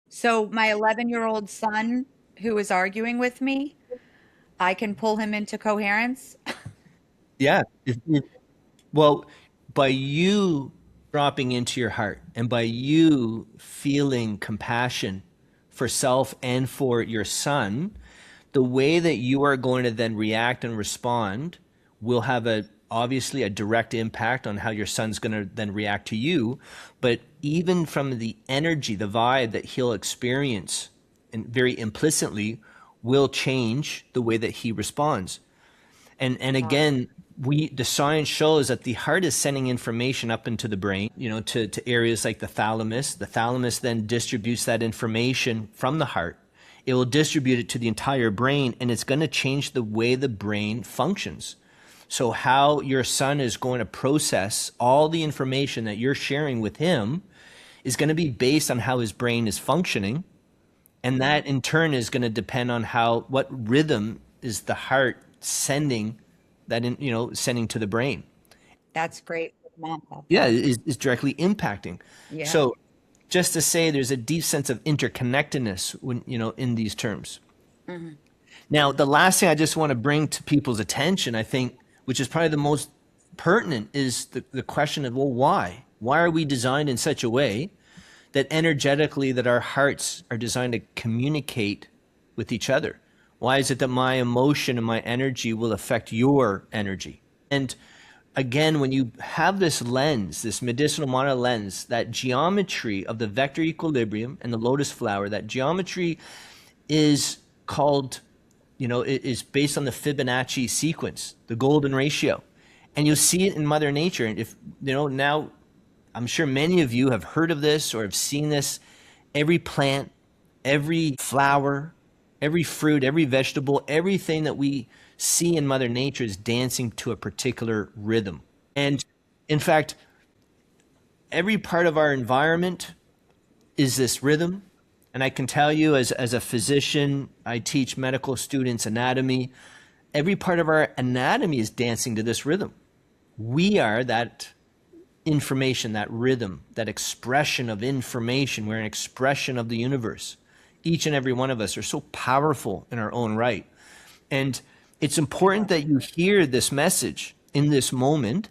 So my 11-year-old son who is arguing with me, I can pull him into coherence. Yeah. Well, by you dropping into your heart and by you feeling compassion for self and for your son, the way that you are going to then react and respond will have a obviously a direct impact on how your son's going to then react to you. But even from the energy, the vibe that he'll experience, and very implicitly will change the way that he responds. And Wow. again, the science shows that the heart is sending information up into the brain, to areas like the thalamus. The thalamus then distributes that information from the heart. It will distribute it to the entire brain, and it's going to change the way the brain functions. So how your son is going to process all the information that you're sharing with him is going to be based on how his brain is functioning, and that in turn is going to depend on what rhythm is the heart sending sending to the brain. That's great for mom, Yeah, Papa. is directly impacting. Yeah. So just to say there's a deep sense of interconnectedness when in these terms. Hmm. Now, the last thing I just want to bring to people's attention, I think, which is probably the most pertinent, is the question of, well, why? Why are we designed in such a way that energetically that our hearts are designed to communicate with each other? Why is it that my emotion and my energy will affect your energy? And again, when you have this lens, this medicinal monitor lens, that geometry of the vector equilibrium and the lotus flower, that geometry is called, it is based on the Fibonacci sequence, the golden ratio. And you'll see it in Mother Nature. And if, now I'm sure many of you have heard of this or have seen this. Every plant, every flower, every fruit, every vegetable, everything that we see in Mother Nature is dancing to a particular rhythm. And in fact, every part of our environment is this rhythm. And I can tell you, as a physician, I teach medical students anatomy. Every part of our anatomy is dancing to this rhythm. We are that information, that rhythm, that expression of information. We're an expression of the universe. Each and every one of us are so powerful in our own right. And it's important that you hear this message in this moment,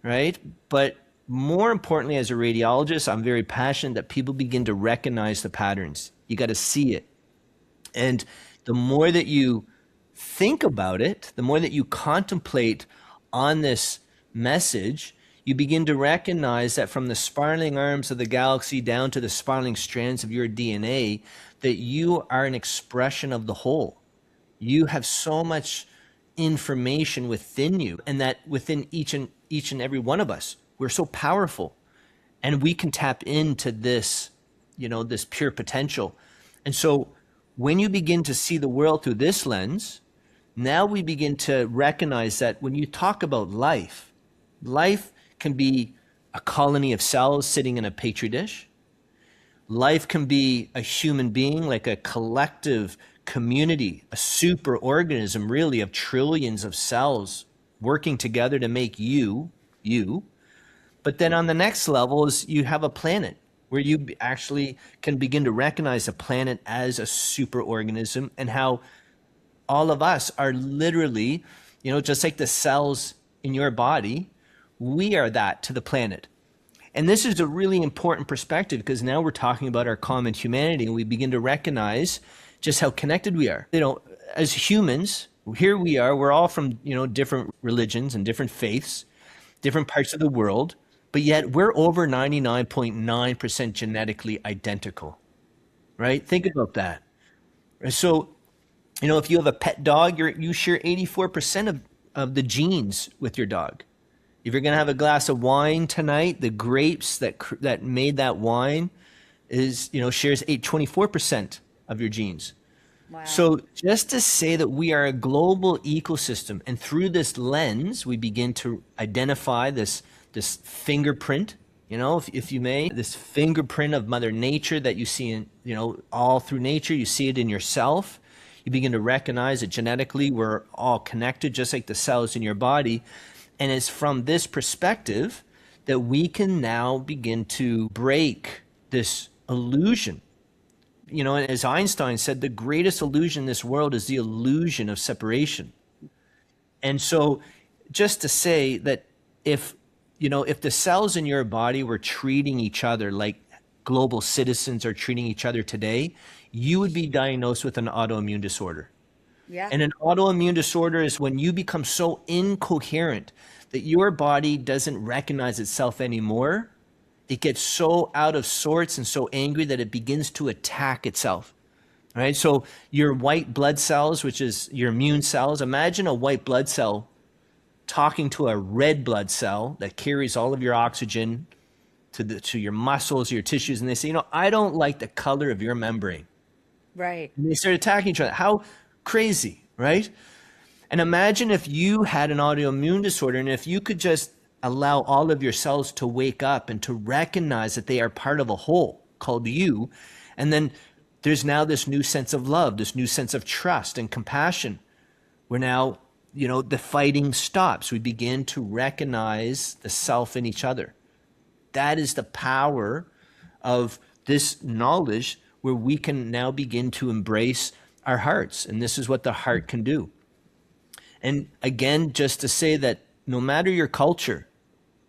right? But more importantly, as a radiologist, I'm very passionate that people begin to recognize the patterns. You got to see it. And the more that you think about it, the more that you contemplate on this message, you begin to recognize that from the spiraling arms of the galaxy down to the spiraling strands of your DNA, that you are an expression of the whole. You have so much information within you, and that within each and every one of us, we're so powerful, and we can tap into this, this pure potential. And so when you begin to see the world through this lens, now we begin to recognize that when you talk about life, life can be a colony of cells sitting in a petri dish. Life can be a human being, like a collective community, a super organism, really, of trillions of cells working together to make you. But then on the next level is you have a planet where you actually can begin to recognize a planet as a super organism, and how all of us are literally, just like the cells in your body, we are that to the planet. And this is a really important perspective, because now we're talking about our common humanity, and we begin to recognize just how connected we are. As humans, here we are, we're all from, different religions and different faiths, different parts of the world, but yet we're over 99.9% genetically identical, right? Think about that. So, if you have a pet dog, you share 84% of the genes with your dog. If you're going to have a glass of wine tonight, the grapes that made that wine shares 24% of your genes. Wow. So just to say that we are a global ecosystem, and through this lens, we begin to identify this fingerprint, if you may, this fingerprint of Mother Nature that you see in, all through nature. You see it in yourself. You begin to recognize that genetically we're all connected, just like the cells in your body. And it's from this perspective that we can now begin to break this illusion, as Einstein said, the greatest illusion in this world is the illusion of separation. And so just to say that if the cells in your body were treating each other like global citizens are treating each other today, you would be diagnosed with an autoimmune disorder. Yeah. And an autoimmune disorder is when you become so incoherent that your body doesn't recognize itself anymore. It gets so out of sorts and so angry that it begins to attack itself. Right? So your white blood cells, which is your immune cells, imagine a white blood cell talking to a red blood cell that carries all of your oxygen to your muscles, your tissues, and they say, I don't like the color of your membrane. Right. And they start attacking each other. How crazy, right? And imagine if you had an autoimmune disorder and if you could just allow all of your cells to wake up and to recognize that they are part of a whole called you. And then there's now this new sense of love, this new sense of trust and compassion, where now, the fighting stops. We begin to recognize the self in each other. That is the power of this knowledge, where we can now begin to embrace our hearts. And this is what the heart can do. And again, just to say that no matter your culture,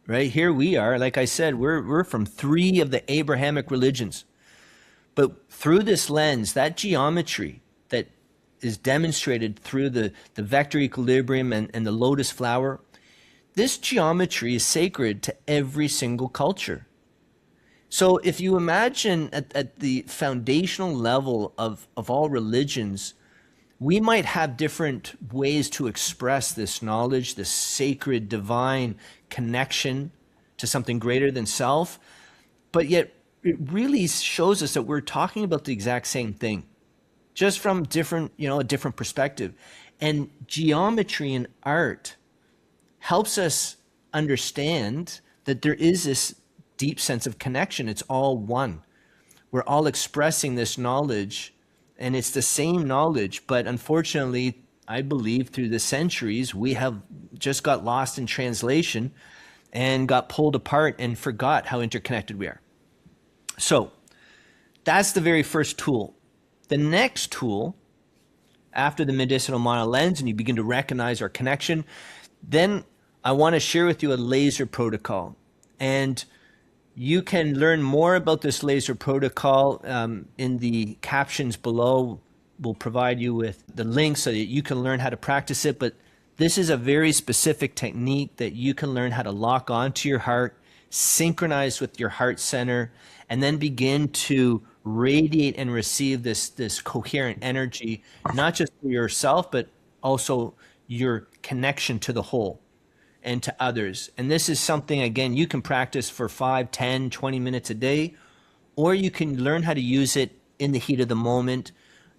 right, here we are, like I said, we're from 3 of the Abrahamic religions. But through this lens, that geometry that is demonstrated through the vector equilibrium and the lotus flower, this geometry is sacred to every single culture. So if you imagine at the foundational level of all religions, we might have different ways to express this knowledge, this sacred, divine connection to something greater than self, but yet it really shows us that we're talking about the exact same thing, just from a different perspective. And geometry and art helps us understand that there is this deep sense of connection. It's all one. We're all expressing this knowledge, and it's the same knowledge, but unfortunately, I believe through the centuries, we have just got lost in translation and got pulled apart and forgot how interconnected we are. So that's the very first tool. The next tool, after the medicinal mana lens, and you begin to recognize our connection, then I want to share with you a laser protocol. And you can learn more about this laser protocol in the captions below. We'll provide you with the link so that you can learn how to practice it. But this is a very specific technique that you can learn how to lock onto your heart, synchronize with your heart center, and then begin to radiate and receive this coherent energy, not just for yourself, but also your connection to the whole and to others. And this is something, again, you can practice for 5, 10, 20 minutes a day, or you can learn how to use it in the heat of the moment,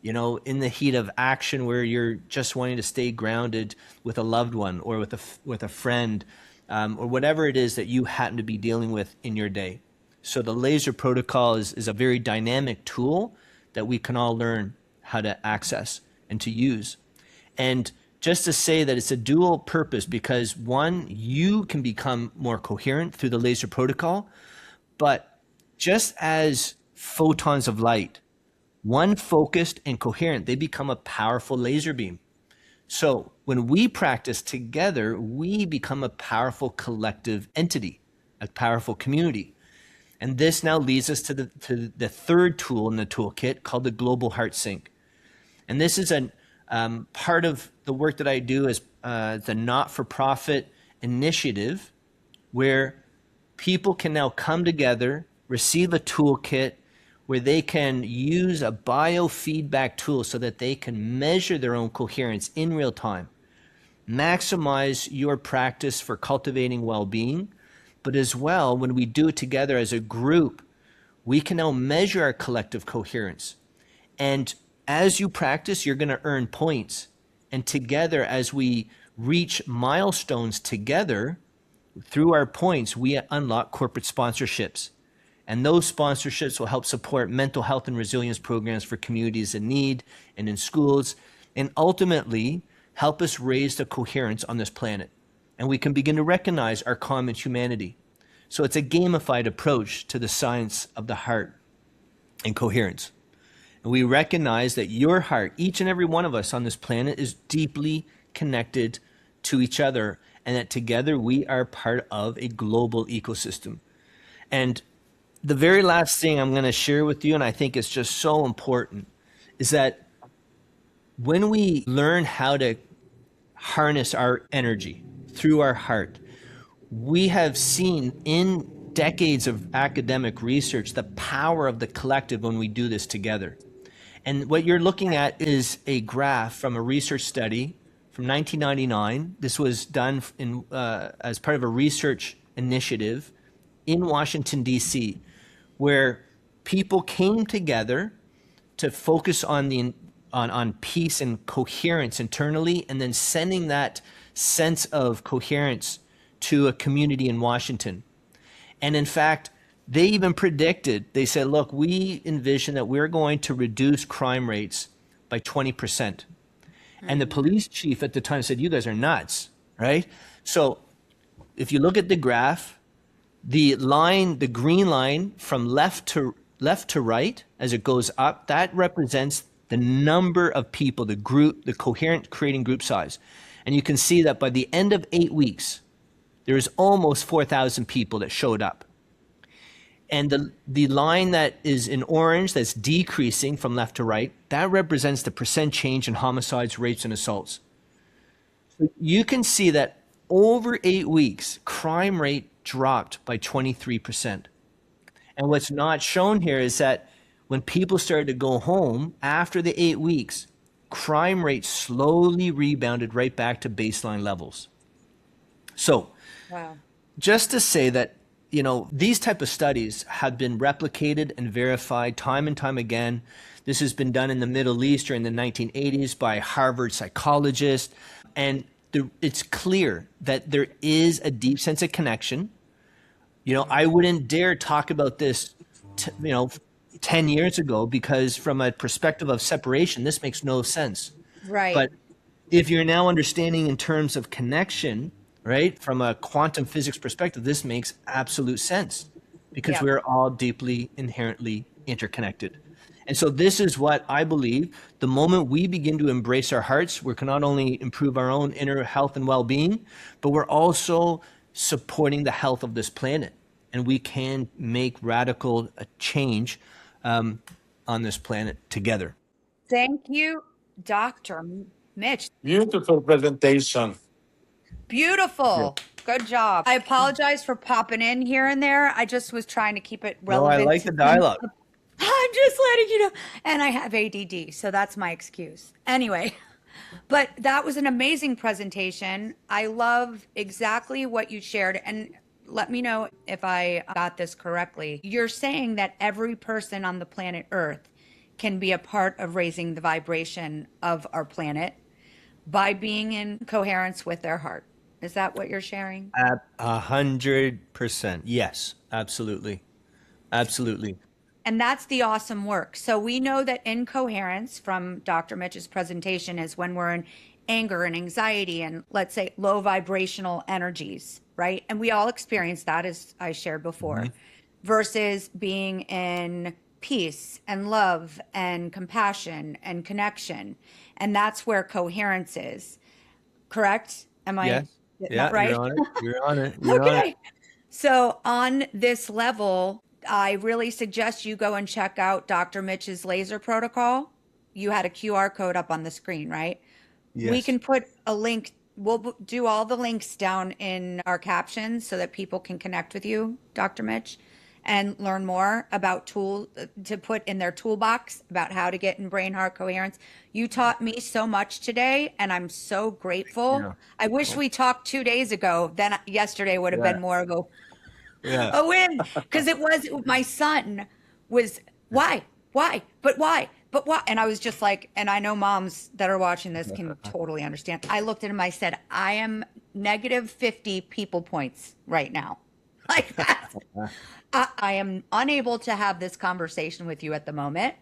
in the heat of action, where you're just wanting to stay grounded with a loved one or with a friend, or whatever it is that you happen to be dealing with in your day. So the laser protocol is a very dynamic tool that we can all learn how to access and to use. And just to say that it's a dual purpose, because one, you can become more coherent through the laser protocol, but just as photons of light, one focused and coherent, they become a powerful laser beam. So when we practice together, we become a powerful collective entity, a powerful community. And this now leads us to the third tool in the toolkit, called the Global Heart Sync. And this is a part of the work that I do as the not-for-profit initiative, where people can now come together, receive a toolkit where they can use a biofeedback tool so that they can measure their own coherence in real time, maximize your practice for cultivating well-being, but as well, when we do it together as a group, we can now measure our collective coherence. And as you practice, you're going to earn points. And together, as we reach milestones together, through our points, we unlock corporate sponsorships. And those sponsorships will help support mental health and resilience programs for communities in need and in schools, and ultimately help us raise the coherence on this planet. And we can begin to recognize our common humanity. So it's a gamified approach to the science of the heart and coherence. And we recognize that your heart, each and every one of us on this planet, is deeply connected to each other, and that together we are part of a global ecosystem. And the very last thing I'm going to share with you, and I think it's just so important, is that when we learn how to harness our energy through our heart, we have seen in decades of academic research the power of the collective when we do this together. And what you're looking at is a graph from a research study from 1999. This was done as part of a research initiative in Washington, D.C., where people came together to focus on on peace and coherence internally, and then sending that sense of coherence to a community in Washington. And in fact, they even predicted, they said, look, we envision that we're going to reduce crime rates by 20%. And the police chief at the time said, you guys are nuts, right? So if you look at the graph, the green line from left to right, as it goes up, that represents the number of people, the coherent creating group size. And you can see that by the end of 8 weeks, there is almost 4,000 people that showed up. And the line that is in orange, that's decreasing from left to right, that represents the percent change in homicides, rapes, and assaults. So you can see that over 8 weeks, crime rate dropped by 23%. And what's not shown here is that when people started to go home after the 8 weeks, crime rate slowly rebounded right back to baseline levels. So, wow. Just to say that, these type of studies have been replicated and verified time and time again. This has been done in the Middle East during the 1980s by Harvard psychologists. And it's clear that there is a deep sense of connection. I wouldn't dare talk about this, 10 years ago, because from a perspective of separation, this makes no sense. Right. But if you're now understanding in terms of connection, right, from a quantum physics perspective, this makes absolute sense, because we're all deeply, inherently interconnected. And so this is what I believe, the moment we begin to embrace our hearts, we can not only improve our own inner health and well-being, but we're also supporting the health of this planet. And we can make radical change on this planet together. Thank you, Dr. Mitch. Beautiful presentation. Beautiful. Yeah. Good job. I apologize for popping in here and there. I just was trying to keep it relevant. No, I like the dialogue. I'm just letting you know. And I have ADD, so that's my excuse. Anyway, but that was an amazing presentation. I love exactly what you shared. And let me know if I got this correctly. You're saying that every person on the planet Earth can be a part of raising the vibration of our planet by being in coherence with their heart. Is that what you're sharing? 100%. Yes, absolutely. Absolutely. And that's the awesome work. So we know that incoherence from Dr. Mitch's presentation is when we're in anger and anxiety and, let's say, low vibrational energies, right? And we all experience that, as I shared before, versus being in peace and love and compassion and connection. And that's where coherence is. Correct? Am I not right? You're on it. You're on it. Okay. On it. So on this level, I really suggest you go and check out Dr. Mitch's laser protocol. You had a QR code up on the screen, right? Yes. We can put a link. We'll do all the links down in our captions so that people can connect with you, Dr. Mitch, and learn more about tools to put in their toolbox about how to get in brain heart coherence. You taught me so much today, and I'm so grateful. Yeah. I wish we talked 2 days ago. Then yesterday would have been more of a win, because it was my son was why, but why? And I was just like, and I know moms that are watching this can totally understand. I looked at him, I said, I am negative 50 people points right now. Like that. I am unable to have this conversation with you at the moment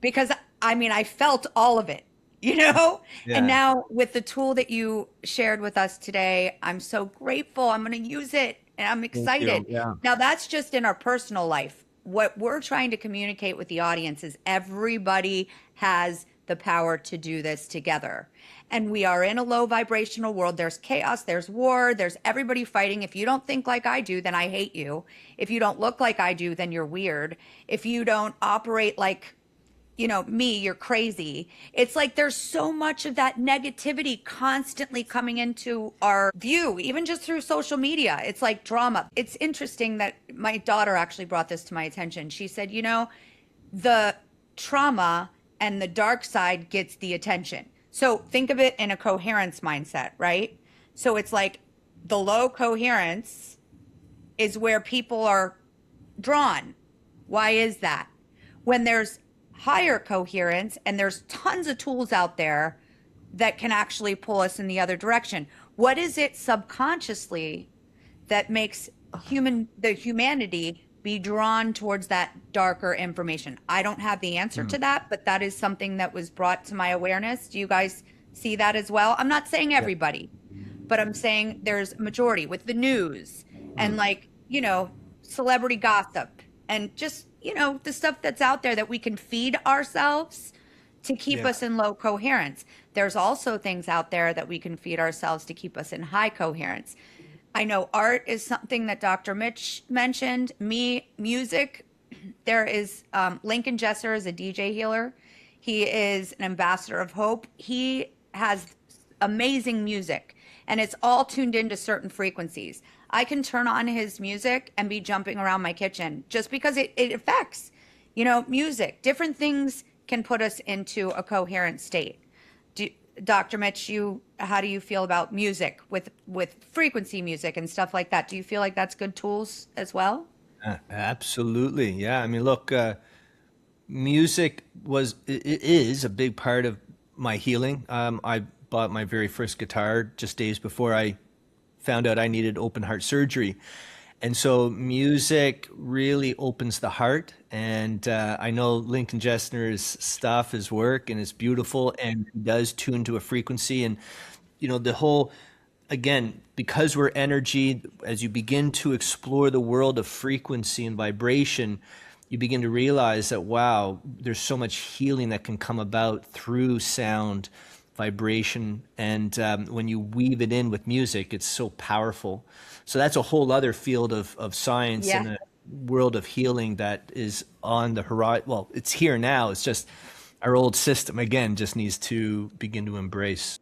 because I felt all of it, Yeah. And now with the tool that you shared with us today, I'm so grateful. I'm going to use it and I'm excited. Yeah. Now that's just in our personal life. what we're trying to communicate with the audience is everybody has the power to do this together. And we are in a low vibrational world. There's chaos, there's war, there's everybody fighting. If you don't think like I do, then I hate you. If you don't look like I do, then you're weird. If you don't operate like, me, you're crazy. It's like there's so much of that negativity constantly coming into our view, even just through social media. It's like drama. It's interesting that my daughter actually brought this to my attention. She said, the trauma and the dark side gets the attention. So think of it in a coherence mindset, right? So it's like the low coherence is where people are drawn. Why is that? When there's higher coherence and there's tons of tools out there that can actually pull us in the other direction. What is it subconsciously that makes the humanity be drawn towards that darker information? I don't have the answer to that, but that is something that was brought to my awareness. Do you guys see that as well? I'm not saying everybody, but I'm saying there's a majority with the news and celebrity gossip and just the stuff that's out there that we can feed ourselves to keep us in low coherence. There's also things out there that we can feed ourselves to keep us in high coherence. I know art is something that Dr. Mitch mentioned. Music. There is Lincoln Jesser is a DJ healer. He is an ambassador of hope. He has amazing music, and it's all tuned into certain frequencies. I can turn on his music and be jumping around my kitchen just because it affects, music. Different things can put us into a coherent state. Dr. Mitch, how do you feel about music with frequency music and stuff like that? Do you feel like that's good tools as well? Absolutely. Yeah. I mean, look, music is a big part of my healing. I bought my very first guitar just days before I found out I needed open heart surgery. And so music really opens the heart. And I know Lincoln Jesner's stuff, his work, and it's beautiful and he does tune to a frequency. And, the whole, again, because we're energy, as you begin to explore the world of frequency and vibration, you begin to realize that, wow, there's so much healing that can come about through sound, vibration, and when you weave it in with music, it's so powerful. So that's a whole other field of science and a world of healing that is on the horizon. Well, it's here now. It's just our old system, again, just needs to begin to embrace.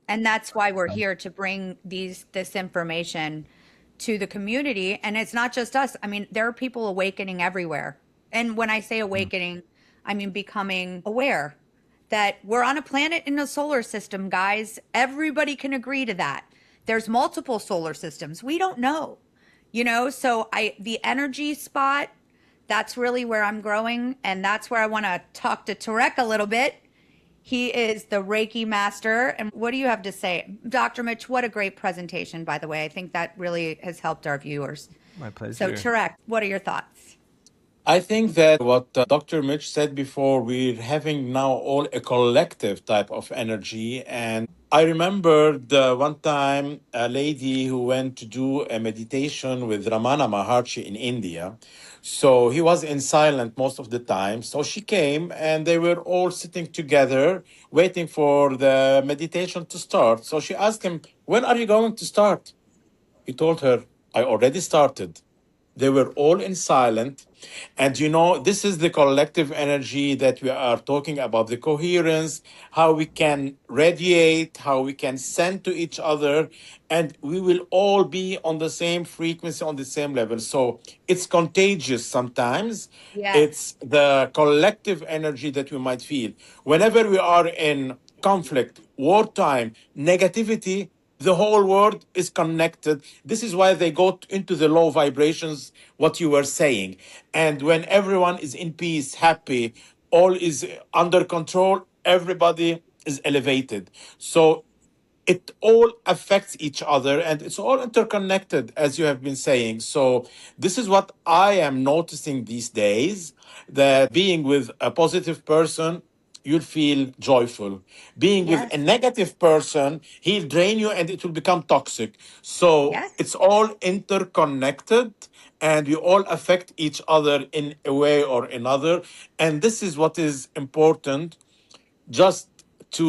And that's why we're here to bring this information to the community. And it's not just us. I mean, there are people awakening everywhere. And when I say awakening, I mean becoming aware that we're on a planet in a solar system, guys. Everybody can agree to that. There's multiple solar systems. We don't know, so the energy spot, that's really where I'm growing. And that's where I want to talk to Tarek a little bit. He is the Reiki master. And what do you have to say? Dr. Mitch, what a great presentation, by the way. I think that really has helped our viewers. My pleasure. So Tarek, what are your thoughts? I think that what Dr. Mitch said before, we're having now all a collective type of energy. And I remembered one time a lady who went to do a meditation with Ramana Maharshi in India. So he was in silent most of the time. So she came and they were all sitting together waiting for the meditation to start. So she asked him, "When are you going to start?" He told her, "I already started." They were all in silent. And this is the collective energy that we are talking about, the coherence, how we can radiate, how we can send to each other, and we will all be on the same frequency, on the same level. So it's contagious sometimes. Yes. It's the collective energy that we might feel. Whenever we are in conflict, wartime, negativity, the whole world is connected. This is why they go into the low vibrations, what you were saying. And when everyone is in peace, happy, all is under control, everybody is elevated. So it all affects each other and it's all interconnected, as you have been saying. So this is what I am noticing these days, that being with a positive person, you'll feel joyful. Being with a Yes. negative person, he'll drain you and it will become toxic. So Yes. it's all interconnected and we all affect each other in a way or another. And this is what is important, just to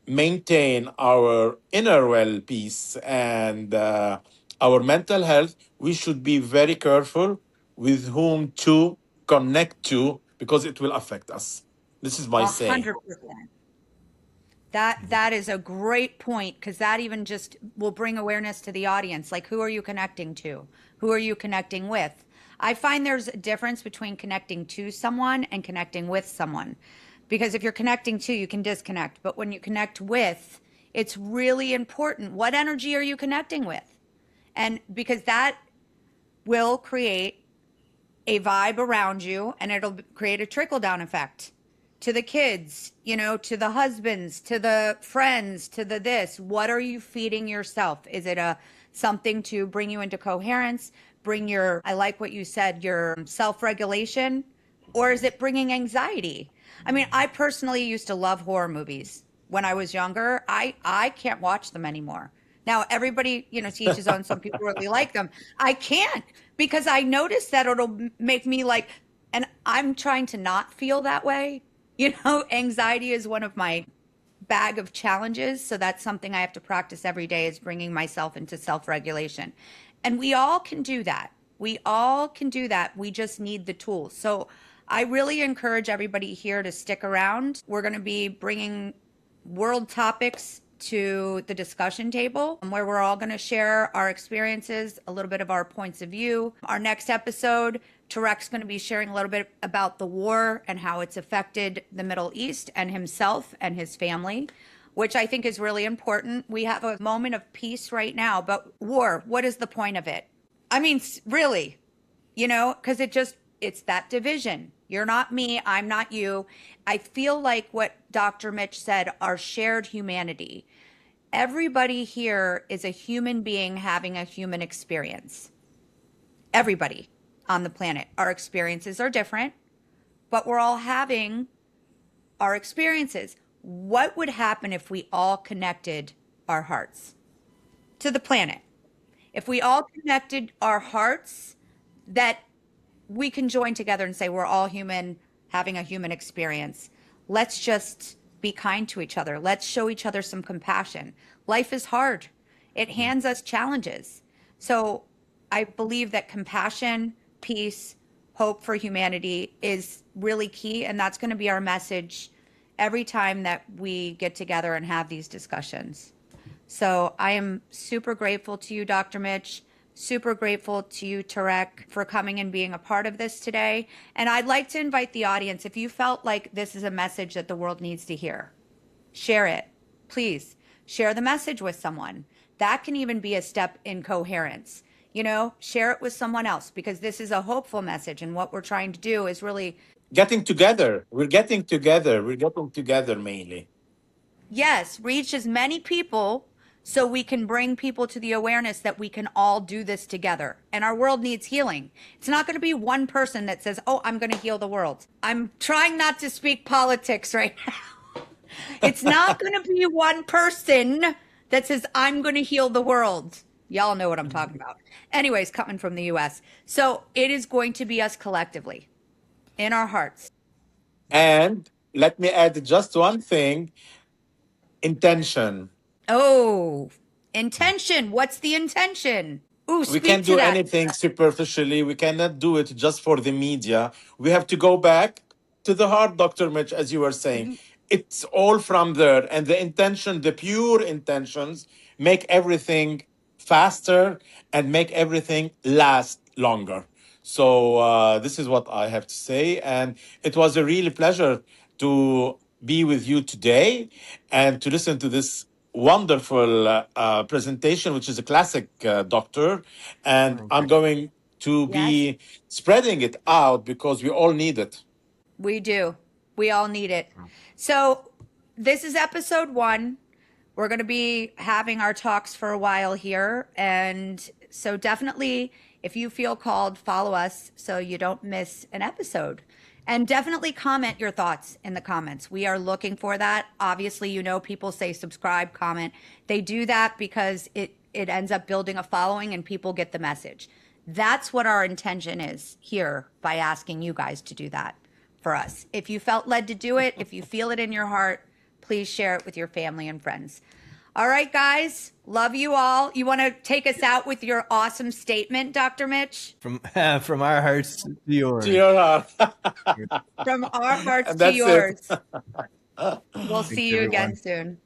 maintain our inner well peace and our mental health. We should be very careful with whom to connect to because it will affect us. This is my say. 100%. That is a great point, because that even just will bring awareness to the audience. Like, who are you connecting to? Who are you connecting with? I find there's a difference between connecting to someone and connecting with someone. Because if you're connecting to, you can disconnect. But when you connect with, it's really important. What energy are you connecting with? And because that will create a vibe around you, and it'll create a trickle down effect to the kids, to the husbands, to the friends, to the this. What are you feeding yourself? Is it a something to bring you into coherence, bring your, I like what you said, your self-regulation, or is it bringing anxiety? I mean, I personally used to love horror movies when I was younger. I can't watch them anymore. Now, everybody, to each his own. Some people really like them. I can't, because I noticed that it'll make me like, and I'm trying to not feel that way. Anxiety is one of my bag of challenges. So that's something I have to practice every day, is bringing myself into self-regulation. And we all can do that. We all can do that. We just need the tools. So I really encourage everybody here to stick around. We're going to be bringing world topics to the discussion table, where we're all going to share our experiences, a little bit of our points of view. Our next episode, Tarek's going to be sharing a little bit about the war and how it's affected the Middle East and himself and his family, which I think is really important. We have a moment of peace right now, but war, what is the point of it? I mean, really, because it's that division. You're not me, I'm not you. I feel like what Dr. Mitch said, our shared humanity. Everybody here is a human being having a human experience. Everybody on the planet. Our experiences are different, but we're all having our experiences. What would happen if we all connected our hearts to the planet? If we all connected our hearts, that we can join together and say we're all human, having a human experience. Let's just be kind to each other. Let's show each other some compassion. Life is hard. It hands us challenges. So I believe that compassion, peace, hope for humanity is really key. And that's going to be our message every time that we get together and have these discussions. So I am super grateful to you, Dr. Mitch. Super grateful to you, Tarek, for coming and being a part of this today. And I'd like to invite the audience, if you felt like this is a message that the world needs to hear, share it. Please share the message with someone. That can even be a step in coherence. Share it with someone else, because this is a hopeful message. And what we're trying to do is really, Getting together. We're getting together. We're getting together mainly. yes, reach as many people so we can bring people to the awareness that we can all do this together. And our world needs healing. It's not going to be one person that says, oh, I'm going to heal the world. I'm trying not to speak politics right now. It's not going to be one person that says, I'm going to heal the world. Y'all know what I'm talking about. Anyways, coming from the US. So it is going to be us collectively in our hearts. And let me add just one thing: intention. Oh, intention. What's the intention? Ooh, We speak can't to do that. anything superficially. We cannot do it just for the media. We have to go back to the heart, Dr. Mitch, as you were saying. It's all from there. And the intention, the pure intentions, make everything faster and make everything last longer. So this is what I have to say. And it was a really pleasure to be with you today and to listen to this wonderful presentation, which is a classic, Doctor. And Thank I'm you. going to Yes, be spreading it out because we all need it. we do. We all need it. So this is episode 1. We're going to be having our talks for a while here. And so definitely, if you feel called, follow us so you don't miss an episode. And definitely comment your thoughts in the comments. We are looking for that. Obviously, you know, people say subscribe, comment. They do that because it ends up building a following and people get the message. That's what our intention is here by asking you guys to do that for us. If you felt led to do it, if you feel it in your heart, please share it with your family and friends. All right, guys, love you all. You want to take us out with your awesome statement, Dr. Mitch? From our hearts to yours. To your heart. From our hearts And to that's it. yours. We'll see you everyone. again soon.